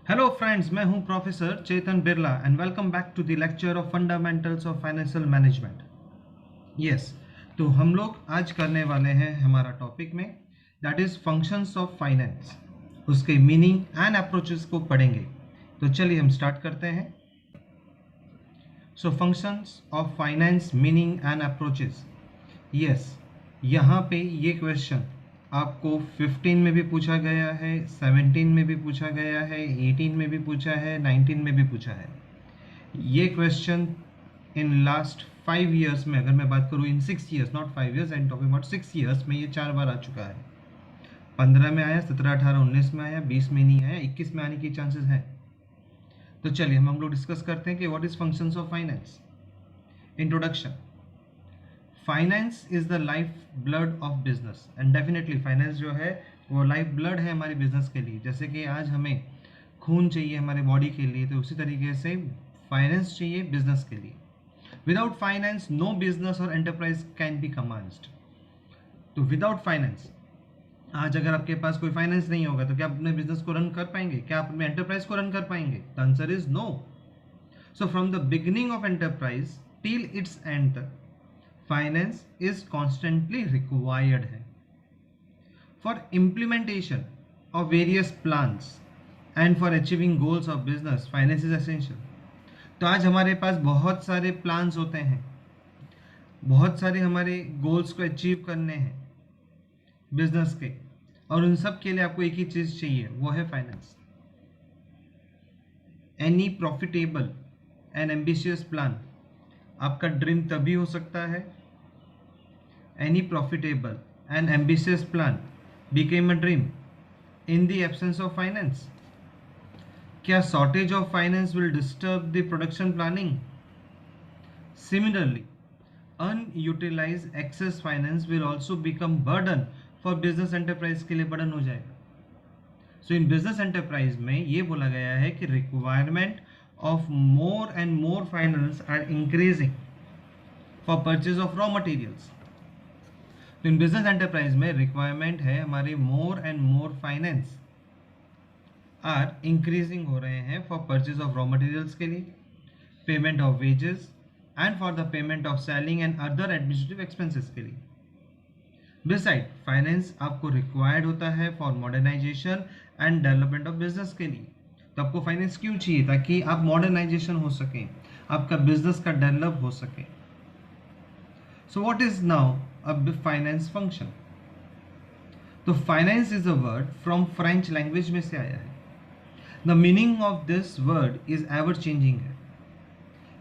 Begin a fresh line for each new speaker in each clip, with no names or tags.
Hello friends, मैं हूं professor Chetan Birla and welcome back to the lecture of fundamentals of financial management. Yes, तो हम लोग आज करने वाले हैं हमारा टॉपिक में that is functions of finance. उसके मीनिंग एंड अप्रोचेस को पढ़ेंगे। तो चलिए हम स्टार्ट करते हैं। So functions of finance, meaning and approaches. Yes, यहाँ पे ये क्वेश्चन आपको 15 में भी पूछा गया है, 17 में भी पूछा गया है, 18 में भी पूछा है, 19 में भी पूछा है। ये क्वेश्चन इन लास्ट 5 years में, अगर मैं बात करूँ इन 6 years, not 5 years, I am talking about 6 years में, ये 4 बार आ चुका है। 15 में आया, 17, 18, 19 में आया, 20 में नहीं आया, 21 में आने की चांसेस हैं। तो चलिए हम लोग डिस्कस करते हैं कि what is functions of finance. Introduction. Finance is the life blood of business and definitely finance जो है वो लाइफ ब्लड है हमारी बिजनेस के लिए। जैसे कि आज हमें खून चाहिए हमारे बॉडी के लिए, तो उसी तरीके से फाइनेंस चाहिए बिजनेस के लिए। विदाउट फाइनेंस नो बिजनेस और एंटरप्राइज कैन बी कमांस्ड। तो विदाउट फाइनेंस, आज अगर आपके पास कोई फाइनेंस नहीं होगा तो क्या आप अपने बिजनेस को रन कर पाएंगे? क्या आप अपने एंटरप्राइज को रन कर पाएंगे? The answer is no. So from the beginning of enterprise till its end तक फाइनेंस इज कॉन्स्टेंटली रिक्वायर्ड है for implementation of various plans and for achieving goals of business. Finance is essential. तो आज हमारे पास बहुत सारे plans होते हैं, बहुत सारे हमारे गोल्स को अचीव करने हैं बिजनेस के, और उन सब के लिए आपको एक ही चीज चाहिए, वो है finance. Any profitable and ambitious plan आपका ड्रीम तभी हो सकता है, any profitable and ambitious plan became a dream in the absence of finance. क्या shortage of finance will disturb the production planning? Similarly, unutilized excess finance will also become burden for business enterprise के लिए burden हो जाएगा। So in business enterprise में ये बोला गया है कि requirement of more and more finance are increasing for purchase of raw materials। तो इन बिजनेस एंटरप्राइज में रिक्वायरमेंट है हमारी more and more finance are increasing हो रहे हैं for purchase of raw materials के लिए, payment of wages and for the payment of selling and other administrative expenses के लिए। बिसाइड फाइनेंस आपको रिक्वायर्ड होता है for modernisation and development of business के लिए। तो आपको फाइनेंस क्यों चाहिए? ताकि आप मॉडर्नाइजेशन हो सके, आपका बिजनेस का डेवलप हो सके। So what is now a finance function? तो finance is a word from French language में से आया है। The meaning of this word is ever changing है।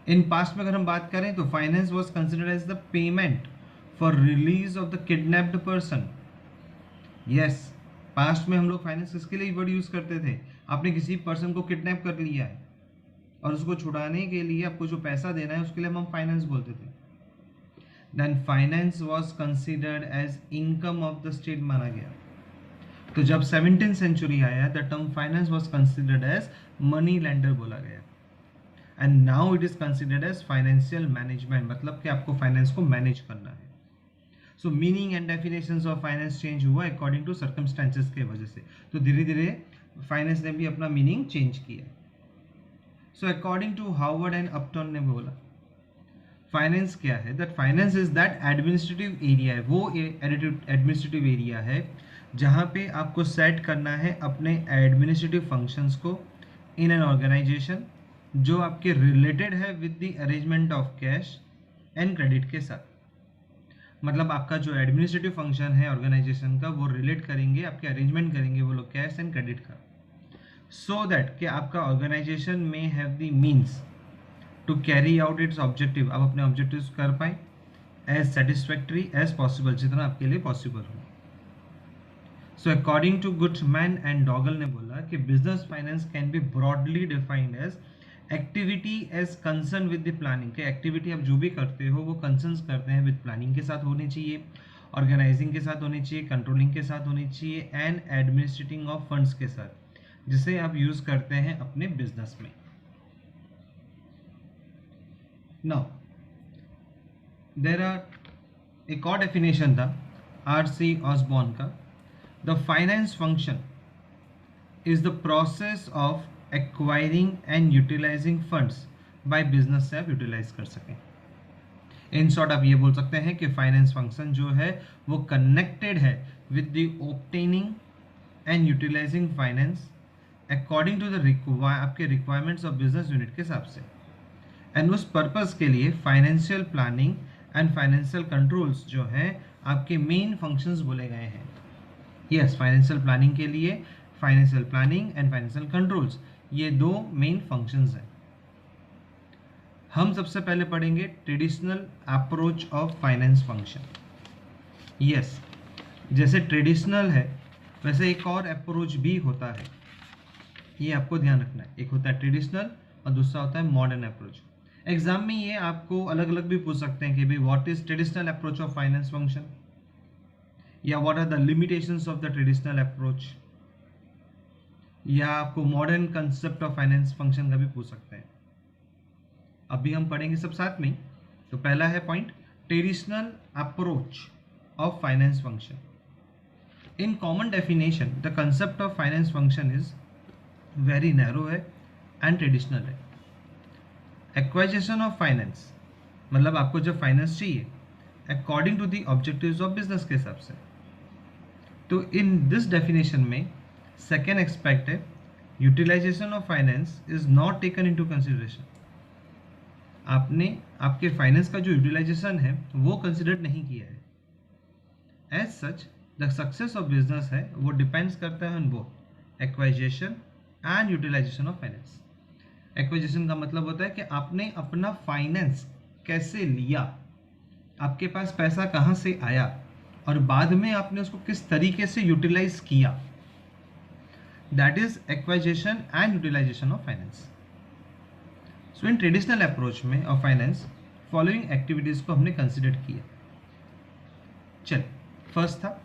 In past में अगर हम बात करें तो finance was considered as the payment for release of the kidnapped person। Yes, past में हम लोग finance किसके लिए वर्ड यूज करते थे? आपने किसी पर्सन को किडनैप कर लिया है और उसको छुड़ाने के लिए आपको जो पैसा देना है उसके लिए हम फाइनेंस बोलते थे। Then finance was considered as income of the state माना गया। तो जब 17th century आया, the term finance was considered as money lender बोला गया, and now it is considered as financial management, मतलब कि आपको फाइनेंस को मैनेज करना है। So meaning and definitions of finance change हुआ according to circumstances के वजह से। तो धीरे धीरे फाइनेंस ने भी अपना मीनिंग चेंज किया। So according to Harvard and Upton ने बोला फाइनेंस क्या है? That finance is that administrative area है, वो एडमिनिस्ट्रेटिव एरिया है जहाँ पे आपको सेट करना है अपने एडमिनिस्ट्रेटिव फंक्शंस को इन एन ऑर्गेनाइजेशन जो आपके रिलेटेड है with the arrangement of cash and credit के साथ। मतलब आपका जो एडमिनिस्ट्रेटिव फंक्शन है ऑर्गेनाइजेशन का वो रिलेट करेंगे, आपके अरेंजमेंट करेंगे वो लोग कैश एंड क्रेडिट का, सो दैट कि आपका ऑर्गेनाइजेशन में have the means to carry out its objective, आप अपने ऑब्जेक्टिव्स कर पाए एज सेटिस्फैक्ट्री एज पॉसिबल, जितना आपके लिए पॉसिबल हो। So according to Goodman and Dougall ने बोला कि business finance can be broadly defined as activity as concern with the planning. कि एक्टिविटी आप जो भी करते हो वो कंसर्न करते हैं विद प्लानिंग के साथ होनी चाहिए, ऑर्गेनाइजिंग के साथ होनी चाहिए, कंट्रोलिंग के साथ होनी चाहिए एंड एडमिनिस्ट्रेटिंग ऑफ फंड्स के साथ, जिसे आप यूज करते हैं अपने बिजनेस में। Now, there are एक और डेफिनेशन था R.C. Osborne का, the finance function is the process of acquiring and utilising funds by business से आप यूटिलाइज कर सकें। इन शॉर्ट आप ये बोल सकते हैं कि फाइनेंस फंक्शन जो है वो कनेक्टेड है with the obtaining and utilising finance according to the आपके रिक्वायरमेंट्स ऑफ बिजनेस यूनिट के हिसाब से, एंड उस पर्पस के लिए financial planning and financial controls जो हैं आपके मेन फंक्शंस बोले गए हैं। यस, फाइनेंशियल प्लानिंग के लिए financial planning and financial controls ये दो मेन फंक्शंस हैं। हम सबसे पहले पढ़ेंगे traditional approach of finance function. Yes, जैसे ट्रेडिशनल है वैसे एक और अप्रोच भी होता है, ये आपको ध्यान रखना है। एक होता है ट्रेडिशनल और दूसरा होता है मॉडर्न अप्रोच। एग्जाम में ये आपको अलग अलग भी पूछ सकते हैं कि भाई what is traditional approach of finance function, या what are the limitations of the traditional approach, या आपको modern concept of finance function का भी पूछ सकते हैं। अभी हम पढ़ेंगे सब साथ में। तो पहला है point traditional approach of finance function. In common definition the concept of finance function is very narrow है एंड ट्रेडिशनल है। एक्वाइजेशन ऑफ फाइनेंस मतलब आपको जब फाइनेंस चाहिए according to the objectives of business के हिसाब से। तो इन दिस डेफिनेशन में सेकेंड एक्सपेक्ट है utilisation of finance is not taken into consideration. आपने आपके फाइनेंस का जो यूटिलाइजेशन है वो कंसिडर नहीं किया है। As such the success of business है वो डिपेंड्स करता है on both acquisition and utilisation of finance. Acquisition का मतलब होता है कि आपने अपना फाइनेंस कैसे लिया, आपके पास पैसा कहाँ से आया और बाद में आपने उसको किस तरीके से यूटिलाइज किया। That is acquisition and utilisation of finance. So in traditional approach में ऑफ फाइनेंस फॉलोइंग एक्टिविटीज को हमने कंसिडर किया। चल, फर्स्ट था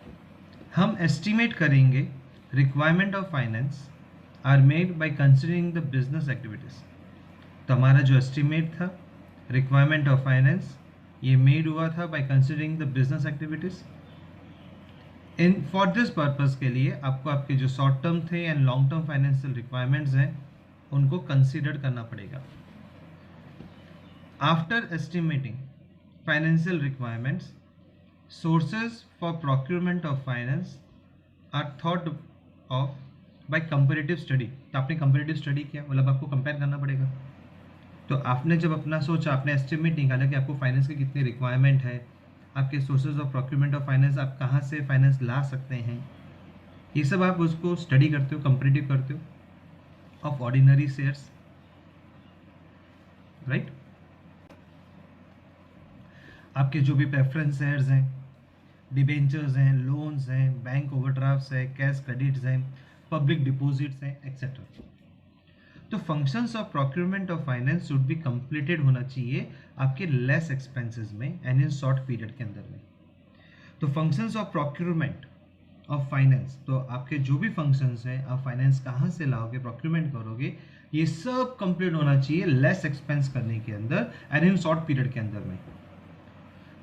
हम एस्टिमेट करेंगे requirement of finance are made by considering the business activities. तो हमारा जो एस्टिमेट था रिक्वायरमेंट ऑफ फाइनेंस ये मेड हुआ था by considering the business activities. In for this purpose के लिए आपको आपके जो शॉर्ट टर्म थे and long term financial requirements हैं उनको कंसिडर करना पड़ेगा। After estimating financial requirements sources for procurement of finance are thought of by comparative study. तो आपने कंपेरेटिव स्टडी किया मतलब आपको कंपेयर करना पड़ेगा। तो आपने जब अपना सोचा, आपने एस्टिमेट निकाला कि आपको फाइनेंस की कितनी रिक्वायरमेंट है, आपके sources of procurement of finance आप कहाँ से फाइनेंस ला सकते हैं, ये सब आप उसको स्टडी करते हो, कंपेरेटिव करते हो ऑफ ऑर्डिनरी शेयर्स, राइट। आपके जो भी प्रेफरेंस शेयर्स हैं, डिबेंचर्स हैं, लोन्स हैं, बैंक ओवरड्राफ्ट्स हैं, कैश क्रेडिट्स हैं, पब्लिक डिपॉजिट्स हैं, एक्सेट्रा। तो functions of procurement of finance should be completed होना चाहिए आपके लेस एक्सपेंसेस में एंड इन शॉर्ट पीरियड के अंदर में। तो functions of procurement of finance, तो आपके जो भी फंक्शंस हैं, आप फाइनेंस कहाँ से लाओगे, प्रोक्योरमेंट करोगे, ये सब कंप्लीट होना चाहिए लेस एक्सपेंस करने के अंदर एंड इन शॉर्ट पीरियड के अंदर में।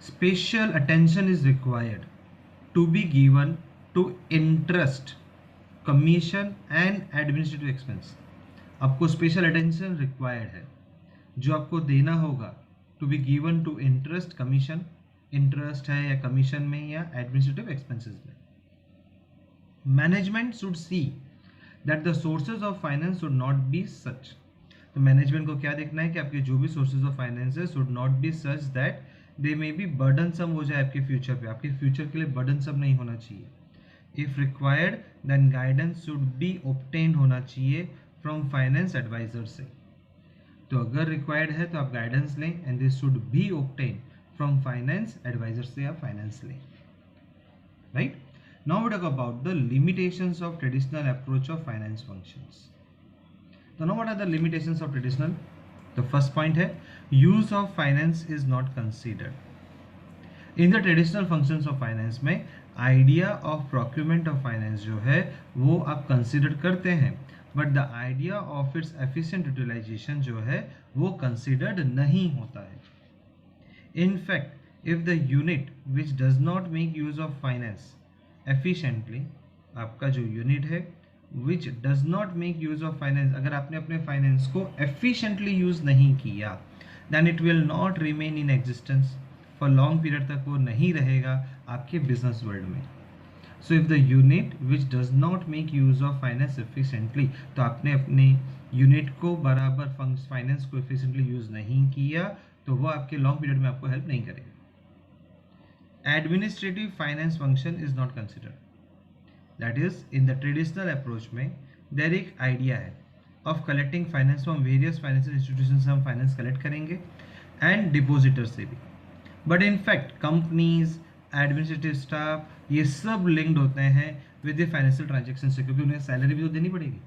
Special attention is required to be given to interest, commission and administrative expense. आपको स्पेशल अटेंशन रिक्वायर्ड है जो आपको देना होगा to be given to interest, commission, interest है या कमीशन में या एडमिनिस्ट्रेटिव एक्सपेंसेस में। Management should see that the sources of finance should not be such. तो मैनेजमेंट को क्या देखना है कि आपके जो भी सोर्सेज ऑफ फाइनेंस है should not be such that they may be burdensome हो जाए आपके फ्यूचर पे, आपके फ्यूचर के लिए बर्डनसम नहीं होना चाहिए। If required then guidance should be obtain होना चाहिए फ्रॉम फाइनेंस एडवाइजर से। तो अगर रिक्वायर्ड है तो आप गाइडेंस लें and this should be obtain from finance adviser से आप फाइनेंस लें, right. Now we talk about the limitations of traditional approach of finance functions. तो now what are the limitations of traditional. तो first point है use of finance is not considered in the traditional functions of finance में। Idea of procurement of finance जो है वो आप consider करते हैं but the idea of its efficient utilisation जो है वो कंसीडर्ड नहीं होता है। In fact if the unit which does not make use of finance efficiently, आपका जो यूनिट है which does not make use of finance, अगर आपने अपने फाइनेंस को एफिशिएंटली यूज नहीं किया, then it will not remain in existence, for long period तक वो नहीं रहेगा आपके बिजनेस वर्ल्ड में। So if the unit which does not make use of finance efficiently, तो आपने अपने यूनिट को बराबर फाइनेंस को एफिशिएंटली यूज नहीं किया, तो वो आपके लॉन्ग पीरियड में आपको हेल्प नहीं करेगा। Administrative finance function is not considered, that is in the traditional approach में देयर एक आइडिया है of collecting finance from various financial institution से हम फाइनेंस कलेक्ट करेंगे एंड डिपोजिटर से भी, but in fact companies, administrative staff, ये सब लिंक्ड होते हैं विद द फाइनेंशियल ट्रांजेक्शन से, क्योंकि उन्हें सैलरी भी तो देनी पड़ेगी।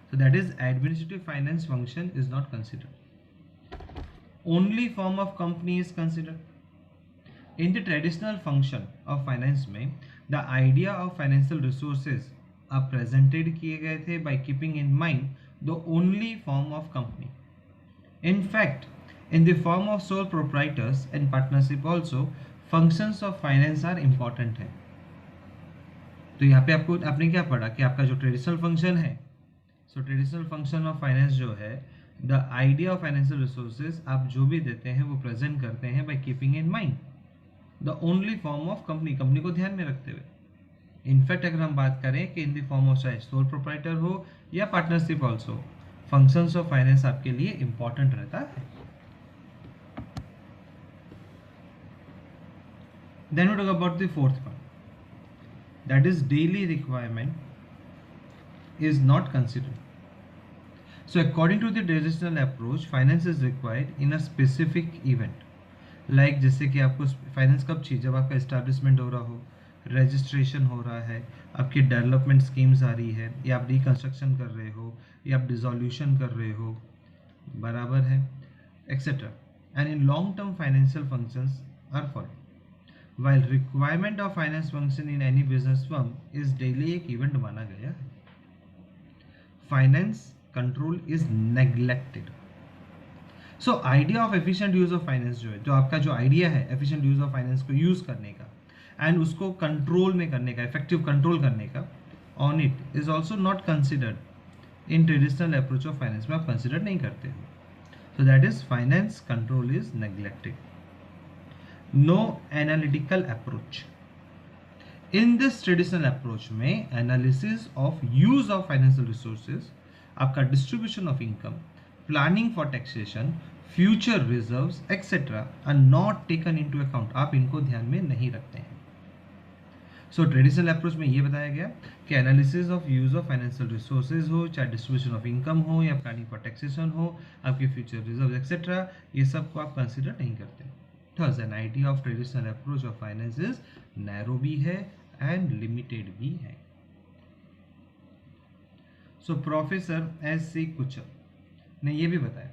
So that is administrative finance function is not considered. Only form of company is considered. In the traditional function of finance में the idea of financial resources are presented किए गए थे by keeping in mind the only form of company. In fact, in the form of sole proprietors and partnership also, functions of finance are important है। तो यहाँ पे आपने क्या पढ़ा कि आपका जो ट्रेडिशनल फंक्शन है, सो ट्रेडिशनल फंक्शन ऑफ फाइनेंस जो है, the idea of financial resources आप जो भी देते हैं वो प्रेजेंट करते हैं by keeping in mind the only form of company, company को ध्यान में रखते हुए। इनफैक्ट अगर हम बात करें कि इन द फॉर्म ऑफ चाहे सोल प्रोप्राइटर हो या partnership also, functions of finance आपके लिए इंपॉर्टेंट रहता है। Then we talk about the fourth one, that is daily requirement is not considered. So according to the traditional approach, finance is required in a specific event. Like जैसे कि आपको finance कब चाहिए, जब आपका इस्टेब्लिशमेंट हो रहा हो, रजिस्ट्रेशन हो रहा है, आपकी डेवलपमेंट स्कीम्स आ रही है, या आप रिकन्स्ट्रक्शन कर रहे हो, या आप डिसोल्यूशन कर रहे हो, बराबर है, etcetera. And in long term financial functions are follow, while requirement of finance function in any business firm is daily एक इवेंट माना गया है। Finance control is neglected. So idea of efficient use of finance जो है, जो आपका जो idea है एफिशिएंट यूज ऑफ फाइनेंस को यूज करने का एंड उसको कंट्रोल में करने का, इफेक्टिव कंट्रोल करने का on it, is also not considered in traditional approach of finance में आप कंसिडर नहीं करते हो। So that is finance control is neglected. No analytical approach. In this traditional approach में analysis of use of financial resources, आपका distribution of income, planning for taxation, future reserves etcetera are not taken into account, आप इनको ध्यान में नहीं रखते हैं। सो traditional approach में ये बताया गया कि analysis of use of financial resources हो, चाहे डिस्ट्रीब्यूशन ऑफ इनकम हो या प्लानिंग फॉर टैक्सेशन हो, आपके फ्यूचर रिजर्व एक्सेट्रा, ये सब को आप कंसिडर नहीं करते। Third, an idea of traditional approach of finance is narrow भी है एंड लिमिटेड भी है। सो प्रोफेसर एस सी कुचल ने यह भी बताया,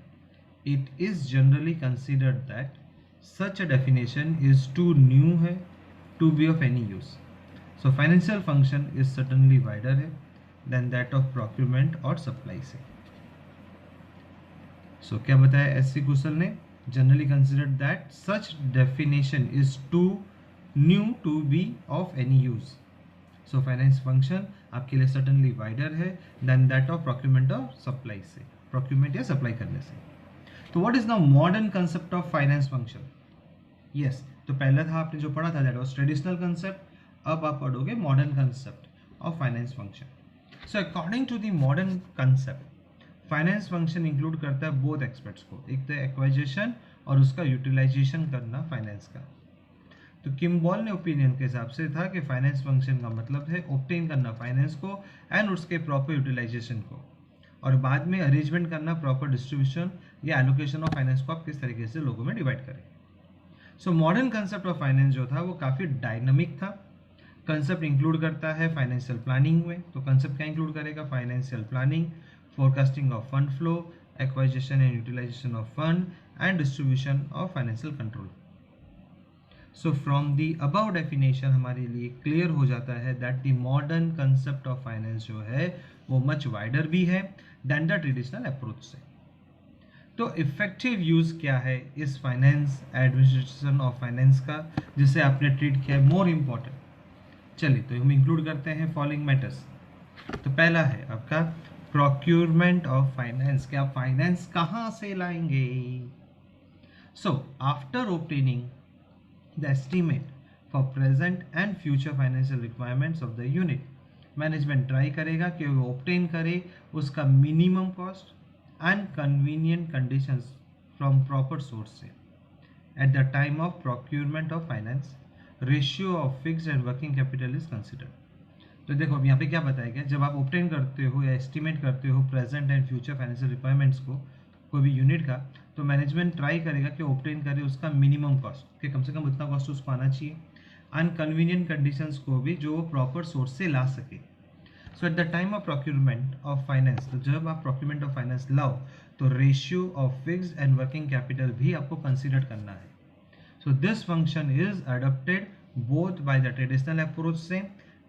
it is generally considered that such a definition is too new है to be of any use. So financial function is certainly wider है देन दैट ऑफ प्रोक्यूरमेंट और सप्लाई से। सो क्या बताया एस सी कुशल ने, generally considered that such definition is too new to be of any use. So finance function आपके लिए certainly wider है देन दैट ऑफ प्रोक्यूरमेंट और सप्लाई से, प्रोक्यूरमेंट या सप्लाई करने से। तो what is the modern concept of finance function? Yes, तो पहला था आपने जो पढ़ा था दैट वाज ट्रेडिशनल कंसेप्ट, अब आप पढ़ोगे modern concept of finance function. So according to the modern concept, finance function include करता है बोथ एस्पेक्ट्स को, एक तो एक्वाइजेशन और उसका यूटिलाइजेशन करना फाइनेंस का। तो किम्बॉल ने ओपिनियन के हिसाब से था कि फाइनेंस फंक्शन का मतलब है ऑब्टेन करना फाइनेंस को एंड उसके प्रॉपर यूटिलाइजेशन को, और बाद में अरेंजमेंट करना प्रॉपर डिस्ट्रीब्यूशन या एलोकेशन ऑफ फाइनेंस को आप किस तरीके से लोगों में डिवाइड करें। So modern concept of finance जो था वो काफ़ी डायनामिक था। कंसेप्ट इंक्लूड करता है फाइनेंशियल प्लानिंग में, तो कंसेप्ट क्या इंक्लूड करेगा? Financial planning, forecasting of fund flow, acquisition and utilisation of fund and distribution of financial control. So from the above definition हमारे लिए क्लियर हो जाता है that the modern concept of finance जो है वो मच वाइडर भी है दैन द ट्रेडिशनल अप्रोच से। तो इफेक्टिव यूज क्या है इस फाइनेंस एडमिनिस्ट्रेशन ऑफ फाइनेंस का जिसे आपने ट्रीट किया है मोर इम्पॉर्टेंट? चलिए तो हम इंक्लूड करते हैं फॉलोइंग मैटर्स। तो पहला है आपका प्रोक्यूरमेंट ऑफ फाइनेंस, कि आप फाइनेंस कहाँ से लाएंगे। So after obtaining the estimate for present and future financial requirements of the unit, management try करेगा कि वो ऑब्टेन करे उसका minimum cost and convenient conditions from proper source से। At the time of procurement of finance, ratio of fixed and working capital is considered. तो देखो अब यहाँ पे क्या बताया गया, जब आप ऑब्टेन करते हो या एस्टिमेट करते हो present and future financial requirements को कोई भी यूनिट का, तो मैनेजमेंट ट्राई करेगा कि ऑब्टेन करे उसका मिनिमम कॉस्ट, कि कम से कम उतना कॉस्ट उसको आना चाहिए, अनकन्वीनियंट कंडीशंस को भी जो वो प्रॉपर सोर्स से ला सके। So at the time of procurement of finance, तो जब आप प्रोक्यूरमेंट ऑफ फाइनेंस लाओ तो ratio of fixed and working capital भी आपको कंसिडर करना है। So this function is adopted both by the traditional approach से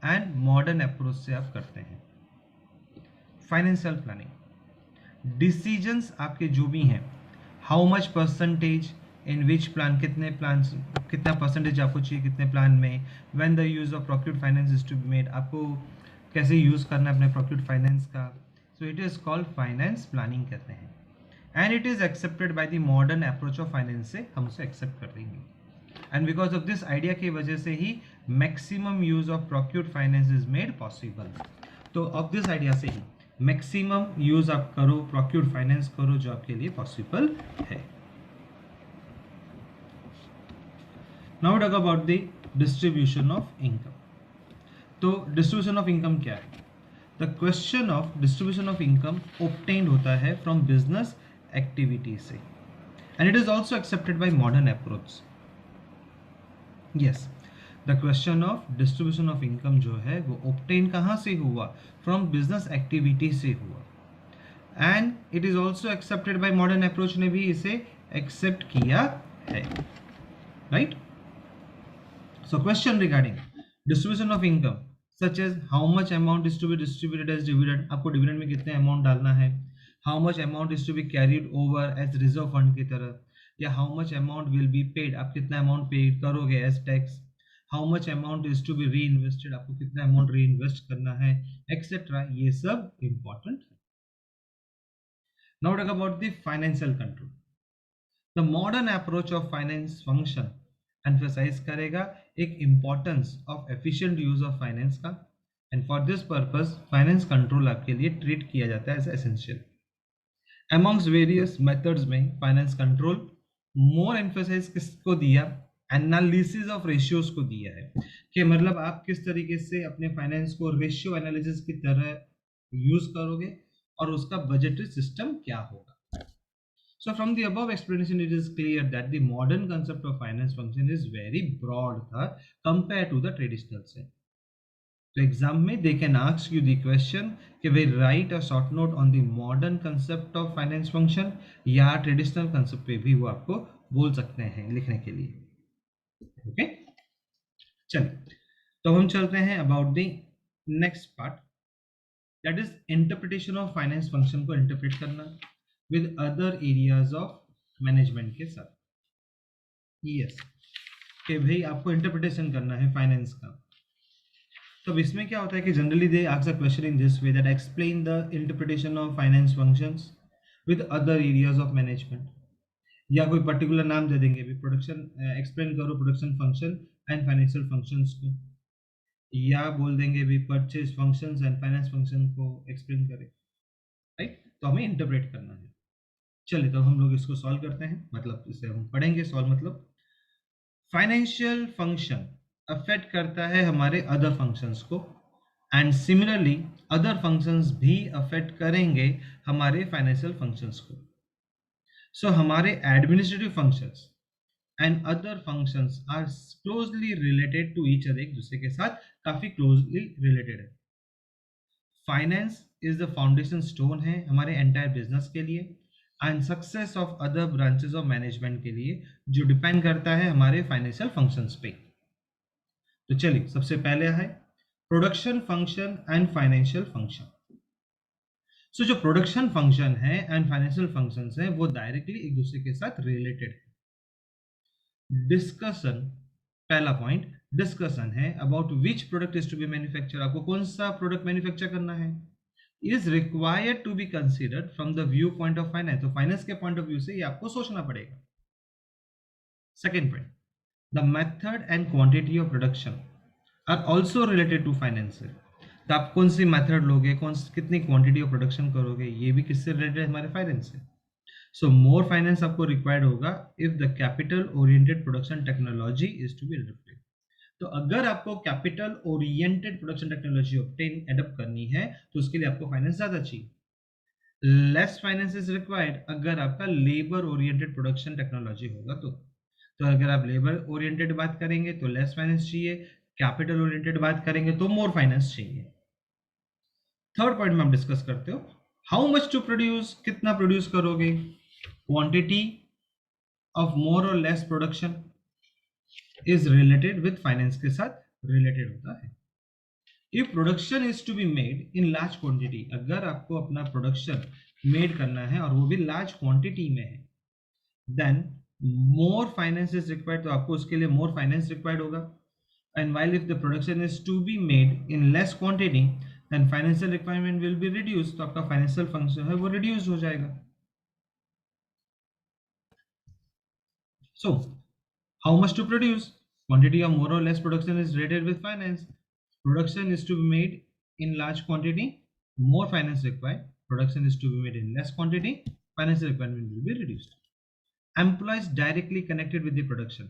एंड मॉडर्न अप्रोच से आप करते हैं। फाइनेंशियल प्लानिंग डिसीजंस आपके जो भी हैं, how much percentage in which plan, कितने प्लान, कितना परसेंटेज आपको चाहिए कितने प्लान में, when the use of procured finance is to be made, आपको कैसे यूज करना है अपने प्रोक्यूर्ड फाइनेंस का। So it is called finance planning कहते हैं, and it is accepted by the modern approach of finance से हम उसे एक्सेप्ट कर देंगे। And because of this idea की वजह से ही maximum use of procured finance is made possible. तो ऑफ दिस आइडिया से ही मैक्सिमम यूज आप करो, प्रोक्यूर्ड फाइनेंस करो जो आपके लिए पॉसिबल है। Now talk about the distribution of income. तो डिस्ट्रीब्यूशन ऑफ इनकम क्या है? The question of distribution of income obtained होता है फ्रॉम बिजनेस एक्टिविटी से, and it is also accepted by modern approach. Yes, the question of distribution of income जो है वो obtain कहाँ से हुआ? फ्रॉम बिजनेस एक्टिविटी से हुआ, and it is also accepted by modern approach ने भी इसे एक्सेप्ट किया है, right. So question regarding distribution of income such as how much amount is to be distributed as dividend, आपको डिविडेंड में कितने अमाउंट डालना है, how much amount is to be carried over as reserve fund की तरह, या how much amount will be paid, आप कितना अमाउंट पे करोगे as tax, how much amount is to be reinvested, आपको कितना अमाउंट री इन्वेस्ट करना है, एक्सेट्रा, ये सब इंपॉर्टेंट है। Now talk about the financial control. The modern approach of finance function emphasize करेगा एक importance of efficient use of finance का, and for this purpose finance control आपके लिए ट्रीट किया जाता है as essential. Amongst various methods में finance control more emphasize किसको दिया? एनालिसिस ऑफ रेशियोज को दिया है, कि मतलब आप किस तरीके से अपने फाइनेंस को रेशियो एनालिसिस की तरह यूज करोगे और उसका बजटरी सिस्टम क्या होगा। So from the above explanation, it is clear that the modern concept of finance function is very broad था compared to the traditional set. तो एग्जाम में they can ask you the question कि वे write a short note on the modern concept of finance function, या traditional concept पे भी वो आपको बोल सकते हैं लिखने के लिए। ओके, चलिए तो हम चलते हैं about the next part, that is interpretation of finance function को interpret करना with other areas of management के साथ। यस, कि भाई आपको इंटरप्रिटेशन करना है फाइनेंस का। तो अब इसमें क्या होता है कि generally they ask a question in this way, that explain the interpretation of finance functions with other areas of management, या कोई पर्टिकुलर नाम दे देंगे भी, प्रोडक्शन एक्सप्लेन करो production function and financial functions को, या बोल देंगे भी purchase functions and finance function को एक्सप्लेन करें, राइट। तो हमें इंटरप्रेट करना है। चलिए तो हम लोग इसको सॉल्व करते हैं, मतलब इसे हम पढ़ेंगे। सॉल्व मतलब फाइनेंशियल फंक्शन अफेक्ट करता है हमारे अदर फंक्शंस को, एंड सिमिलरली अदर फंक्शंस भी अफेक्ट करेंगे हमारे फाइनेंशियल फंक्शंस को। सो हमारे administrative functions and other functions are closely related to each other, एक दूसरे के साथ काफी क्लोजली रिलेटेड है। Finance is the foundation stone है हमारे एंटायर बिजनेस के लिए, and success of other branches of management के लिए, जो डिपेंड करता है हमारे फाइनेंशियल फंक्शंस पे। तो चलिए सबसे पहले है production function and financial function. So जो प्रोडक्शन फंक्शन है एंड फाइनेंशियल फंक्शंस है वो डायरेक्टली एक दूसरे के साथ रिलेटेड है। डिस्कशन पहला पॉइंट डिस्कशन है about which product is to be manufacture, आपको कौन सा प्रोडक्ट मैन्युफैक्चर करना है, is required to be considered from the view point of finance, तो फाइनेंस के पॉइंट ऑफ व्यू से ये आपको सोचना पड़ेगा। Second point, the method and quantity of production are also related to finance, तो आप कौन सी मेथड लोगे, कितनी क्वांटिटी ऑफ प्रोडक्शन करोगे, ये भी किससे रिलेटेड है, हमारे फाइनेंस से। सो मोर फाइनेंस आपको रिक्वायर्ड होगा if the capital oriented production technology is to be developed, तो अगर आपको capital oriented production technology obtain adapt करनी है तो उसके लिए आपको फाइनेंस ज्यादा चाहिए। लेस फाइनेंस इज रिक्वायर्ड अगर आपका लेबर ओरिएंटेड प्रोडक्शन टेक्नोलॉजी होगा तो अगर आप लेबर ओरिएंटेड बात करेंगे तो लेस फाइनेंस चाहिए, कैपिटल ओरिएंटेड बात करेंगे तो मोर फाइनेंस चाहिए। थर्ड पॉइंट में हम डिस्कस करते हो हाउ मच टू प्रोड्यूस, कितना प्रोड्यूस करोगे, क्वांटिटी ऑफ मोर और less production is related with finance के साथ रिलेटेड होता है। If production is to be made in large quantity, अगर आपको अपना प्रोडक्शन मेड करना है और वो भी लार्ज क्वांटिटी में है, then more finance is required, तो आपको उसके लिए मोर फाइनेंस रिक्वायर्ड होगा। And while if the production is to be made in less quantity then financial requirement will be reduced, तो आपका फाइनेंशियल फंक्शन है वो रिड्यूस हो जाएगा। So how much to produce, quantity of more or less production is related with finance, production is to be made in large quantity, more finance required, production is to be made in less quantity, financial requirement will be reduced। Employees directly connected with the production,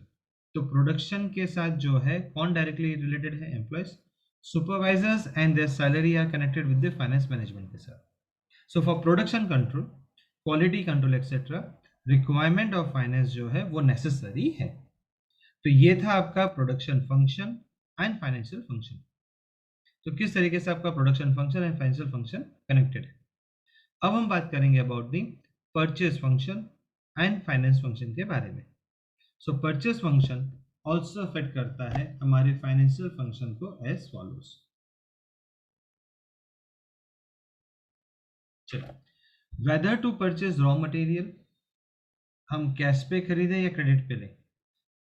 तो production के साथ जो है कौन directly related है, employees. Supervisors and their salary are connected with the finance management के साथ। So for production control, quality control etcetera, requirement of finance जो है वो नेसेसरी है। तो ये था आपका production function and financial function. तो किस तरीके से आपका production function and financial function connected है। अब हम बात करेंगे about the purchase function and finance function के बारे में। So purchase function also affect करता है हमारे फाइनेंशियल फंक्शन को एज फॉलोज। चलो, whether to purchase raw material, हम कैश पे खरीदें या क्रेडिट पे लें,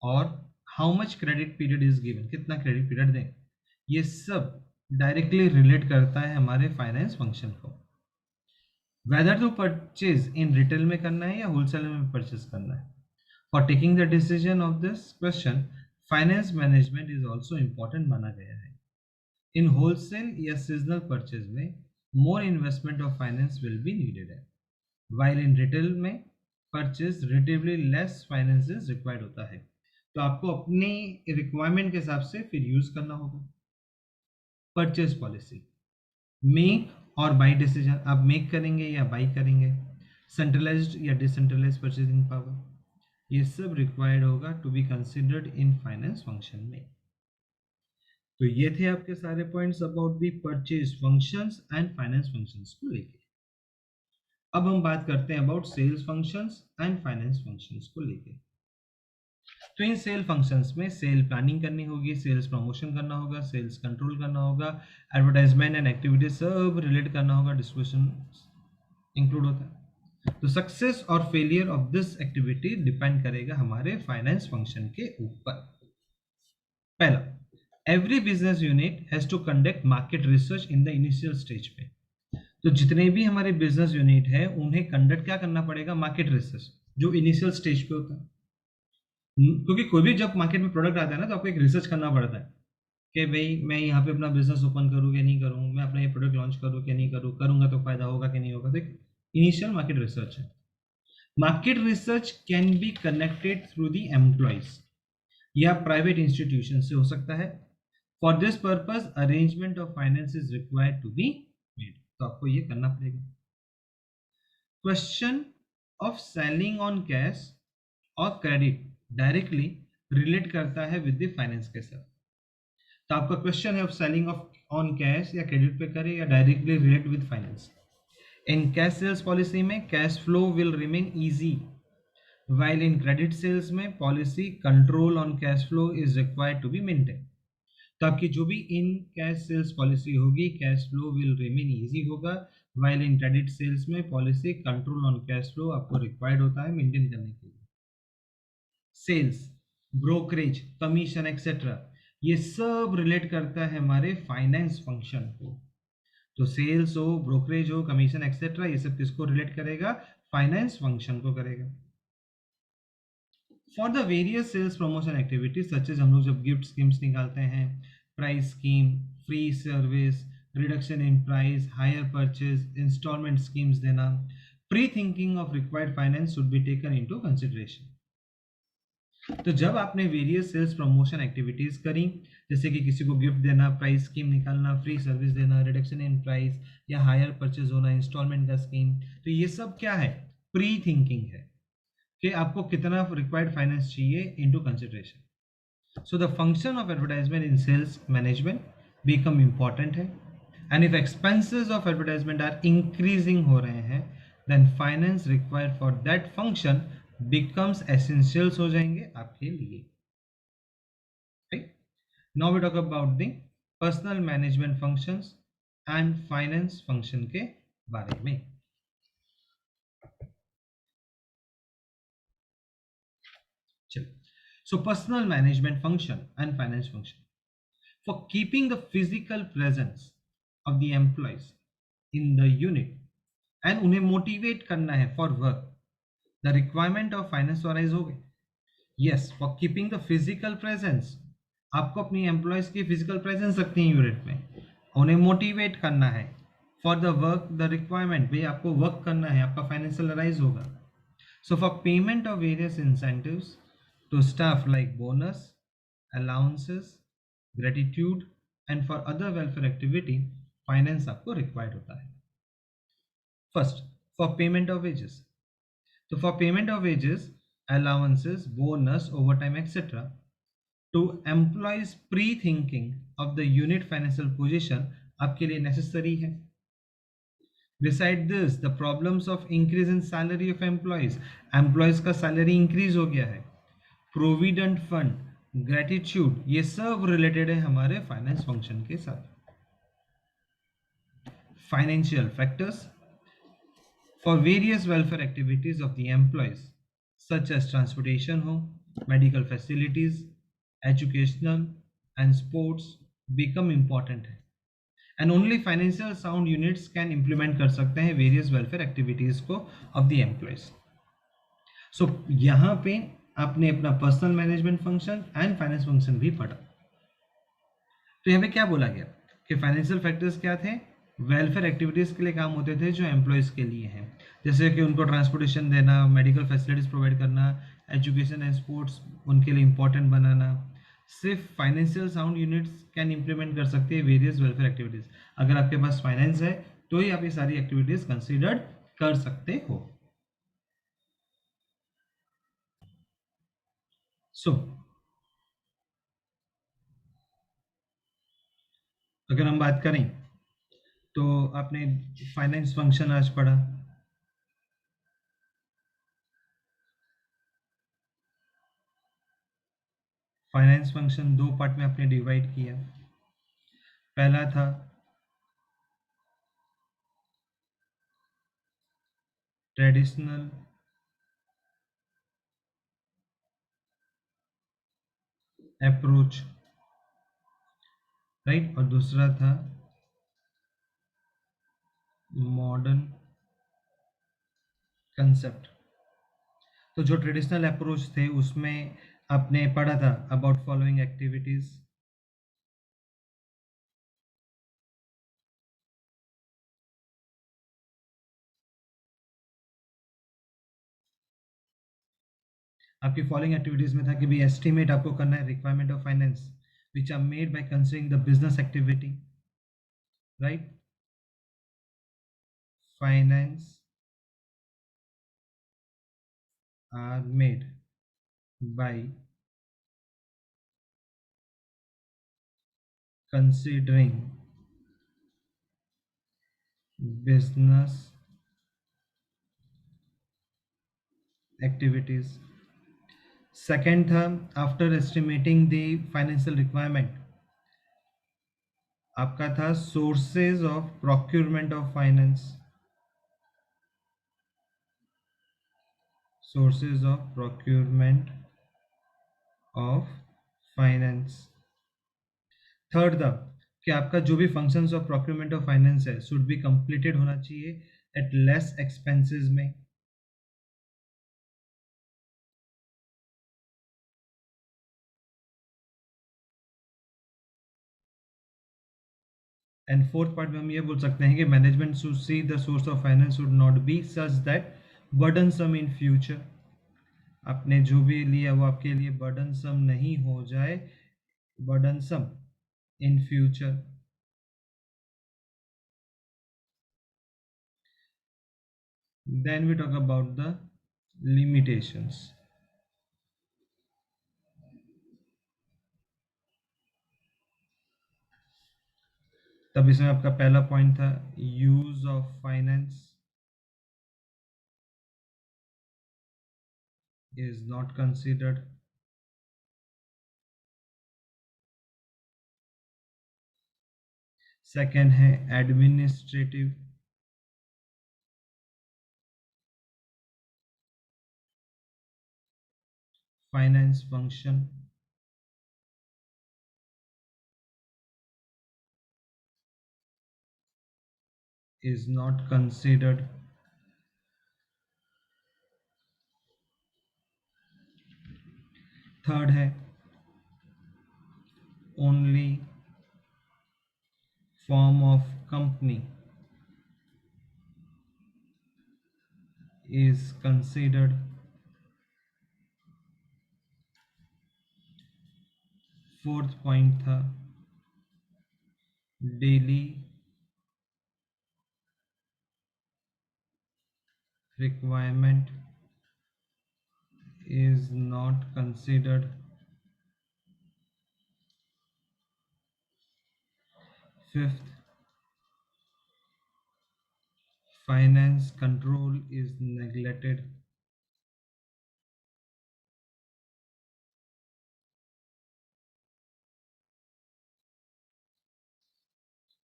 और how much credit period is given, कितना क्रेडिट पीरियड दें, ये सब डायरेक्टली रिलेट करता है हमारे फाइनेंस फंक्शन को। Whether to purchase in retail में करना है या होलसेल में परचेज करना है। For taking the decision of this question finance management is also important माना गया है। इन होलसेल या सीजनल परचेज में more investment of finance will be needed है, वाइल इन रिटेल में purchase relatively less finance is required होता है। तो आपको अपनी रिक्वायरमेंट के हिसाब से फिर यूज करना होगा। परचेज पॉलिसी, मेक और बाई डिसीजन, आप मेक करेंगे या बाई करेंगे, सेंट्रलाइज्ड या डिसेंट्रलाइज्ड परचेजिंग पावर, ये सब रिक्वायर्ड होगा to be considered in finance function में। तो ये थे आपके सारे points about the purchase functions and finance functions को लेके। अब हम बात करते हैं about sales functions and finance functions को लेके। तो इन सेल फंक्शंस में सेल प्लानिंग करनी होगी, सेल्स प्रमोशन करना होगा, सेल्स कंट्रोल करना होगा, एडवर्टाइजमेंट एंड एक्टिविटीज सब रिलेट करना होगा, डिस्ट्रीब्यूशन इंक्लूड होता है। तो सक्सेस और failure of this activity depend करेगा हमारे फाइनेंस फंक्शन के ऊपर। पहला, every business unit has to conduct market research in the initial stage पे, तो जितने भी हमारे बिजनेस यूनिट है उन्हें कंडक्ट क्या करना पड़ेगा, मार्केट रिसर्च, जो इनिशियल स्टेज पे होता है। क्योंकि कोई भी जब मार्केट में प्रोडक्ट आता है ना तो आपको एक रिसर्च करना पड़ता है कि भाई मैं यहाँ पे अपना बिजनेस ओपन करूँ कि नहीं करूँ, मैं अपना ये प्रोडक्ट लॉन्च करूँ कि नहीं करूँ, करूँगा तो फायदा होगा कि नहीं होगा। तो एक इनिशियल मार्केट रिसर्च है। Market research can be connected through the employees या प्राइवेट इंस्टीट्यूशन से हो सकता है। For this purpose arrangement of finance is required to be made, तो आपको ये करना पड़ेगा। Question of selling on cash और क्रेडिट डायरेक्टली रिलेट करता है विद द फाइनेंस के साथ। तो आपका क्वेश्चन है of selling of on cash या क्रेडिट पे करें या directly relate with finance. In cash sales policy में cash flow will remain easy, while in credit sales में policy control on cash flow is required to be maintain. तो आपकी जो भी इन कैश सेल्स पॉलिसी होगी cash flow will remain easy होगा, while in credit sales में policy control on cash flow आपको required होता है मेंटेन करने के लिए। सेल्स ब्रोकरेज, कमीशन एक्सेट्रा, ये सब रिलेट करता है हमारे फाइनेंस फंक्शन को। तो सेल्स हो, ब्रोकरेज हो, कमीशन एक्सेट्रा, ये सब किसको रिलेट करेगा? फाइनेंस फंक्शन को करेगा। For the various sales promotion activities such as हम लोग जब गिफ्ट स्कीम्स निकालते हैं, price scheme, free service, reduction in price, higher purchase, installment schemes देना, pre thinking of required finance should be taken into consideration. तो जब आपने various sales promotion activities करी, जैसे कि किसी को गिफ्ट देना, प्राइस स्कीम निकालना, फ्री सर्विस देना, रिडक्शन इन प्राइस या हायर परचेज होना, इंस्टॉलमेंट का स्कीम, तो ये सब क्या है? प्री थिंकिंग है कि आपको कितना रिक्वायर्ड फाइनेंस चाहिए into consideration. So the function of advertisement in sales management become important है, and if expenses of advertisement are increasing हो रहे हैं, then finance required for that function becomes essentials हो जाएंगे आपके लिए। Right, now we talk about the personal management functions and finance function के बारे में। चलिए, so personal management function and finance function for keeping the physical presence of the employees in the unit and उन्हें motivate करना है for work, the requirement of finance arise हो गए। Yes, for keeping the physical presence, आपको अपनी employees की physical presence रखनी है यूनिट में, उन्हें मोटिवेट करना है। For the work, the requirement, भाई आपको वर्क करना है, आपका फाइनेंशियल राइज होगा। So for payment of various incentives to staff like bonus, allowances, gratitude and for other welfare activity, finance आपको रिक्वायर्ड होता है। First, for payment of wages, तो for payment of wages, allowances, bonus, overtime, etc. To employees pre-thinking of the unit financial position आपके लिए necessary है। Beside this, the problems of increase in salary of employees का salary increase हो गया है, provident fund, gratitude, ये सब related है हमारे finance function के साथ। Financial factors for various welfare activities of the employees such as transportation हो, medical facilities, educational and sports become important है, and only financial sound units can implement कर सकते हैं various welfare activities को of the employees। so यहाँ पे आपने अपना personal management function and finance function भी पढ़ा। तो यहाँ पे क्या बोला गया कि फाइनेंशियल फैक्टर्स क्या थे? वेलफेयर एक्टिविटीज़ के लिए काम होते थे जो एम्प्लॉयज़ के लिए हैं, जैसे कि उनको ट्रांसपोर्टेशन देना, मेडिकल फैसिलिटीज़ प्रोवाइड करना, एजुकेशन एंड स्पोर्ट्स उनके लिए इंपॉर्टेंट बनाना। सिर्फ financial sound units can implement कर सकते हैं वेरियस वेलफेयर एक्टिविटीज़। अगर आपके पास फाइनेंस है तो ही आप ये सारी एक्टिविटीज़ कंसिडर्ड कर सकते हो। सो अगर हम बात करें तो आपने फाइनेंस फंक्शन आज पढ़ा, फाइनेंस फंक्शन दो पार्ट में आपने डिवाइड किया। पहला था ट्रेडिशनल अप्रोच, राइट, और दूसरा था मॉडर्न कंसेप्ट। तो जो ट्रेडिशनल अप्रोच थे उसमें आपने पढ़ा था अबाउट फॉलोइंग एक्टिविटीज, आपकी फॉलोइंग एक्टिविटीज में था कि भी एस्टिमेट आपको करना है requirement of finance which are made by considering the business activity, right. Finance are made by considering business activities. Second था after estimating the financial requirement, आपका था sources of procurement of finance, sources of procurement of finance. Third था कि आपका जो भी functions of procurement of finance है should be completed होना चाहिए एट लेस एक्सपेंसेस में। एंड फोर्थ पार्ट में हम ये बोल सकते हैं कि management should see the source of finance should not be such that burdensome in future. आपने जो भी लिया वो आपके लिए बर्डनसम नहीं हो जाए, burdensome in future. Then we talk about the limitations. तब इसमें आपका पहला पॉइंट था use of finance is not considered. Second है administrative finance function is not considered. Third है only form of company is considered. Fourth point था daily requirement is not considered. Fifth, finance control is neglected.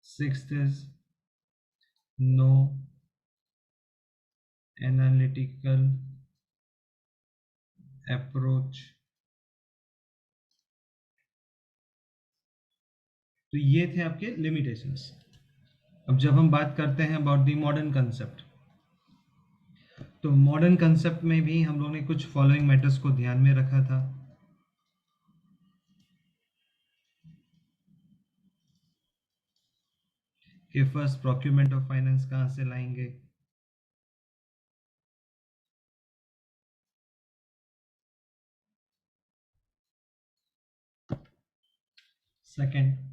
Sixth is no analytical approach. तो ये थे आपके limitations. अब जब हम बात करते हैं अबाउट द मॉडर्न कंसेप्ट, तो मॉडर्न कंसेप्ट में भी हम लोगों ने कुछ फॉलोइंग मैटर्स को ध्यान में रखा था। कि फर्स्ट प्रोक्यूरमेंट ऑफ फाइनेंस कहाँ से लाएंगे, सेकंड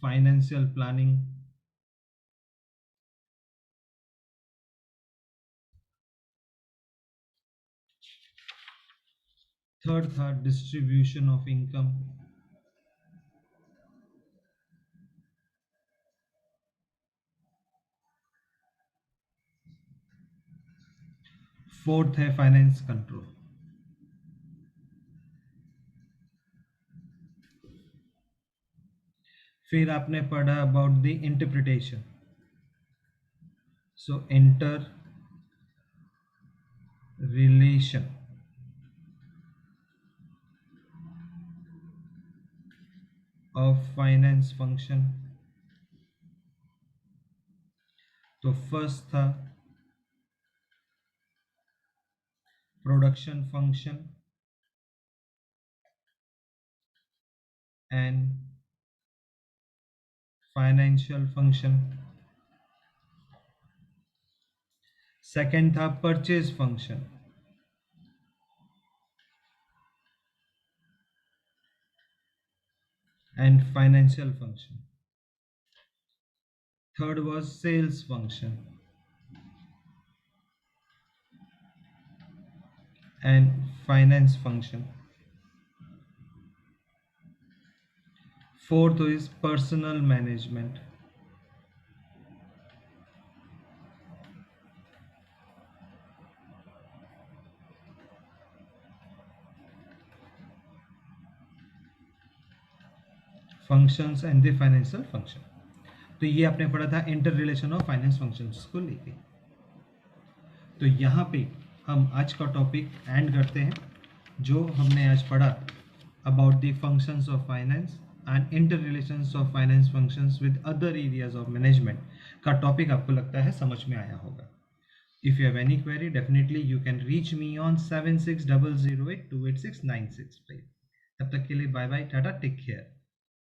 फाइनेंशियल प्लानिंग, थर्ड था डिस्ट्रीब्यूशन ऑफ इनकम, फोर्थ है फाइनेंस कंट्रोल। फिर आपने पढ़ा about the interpretation. So inter relation of finance function. तो फर्स्ट था production function and financial function. Second था purchase function and financial function. Third was sales function and finance function. Fourth is personal management. Functions and the financial function. तो ये आपने पढ़ा था inter relation of finance functions को लेके। तो यहाँ पे हम आज का टॉपिक एंड करते हैं। जो हमने आज पढ़ा about the functions of finance and inter relations of finance functions with other areas of management का टॉपिक आपको लगता है समझ में आया होगा। If you have any query, definitely you can reach me on 7600828696. तब तक के लिए bye bye, tata, take care.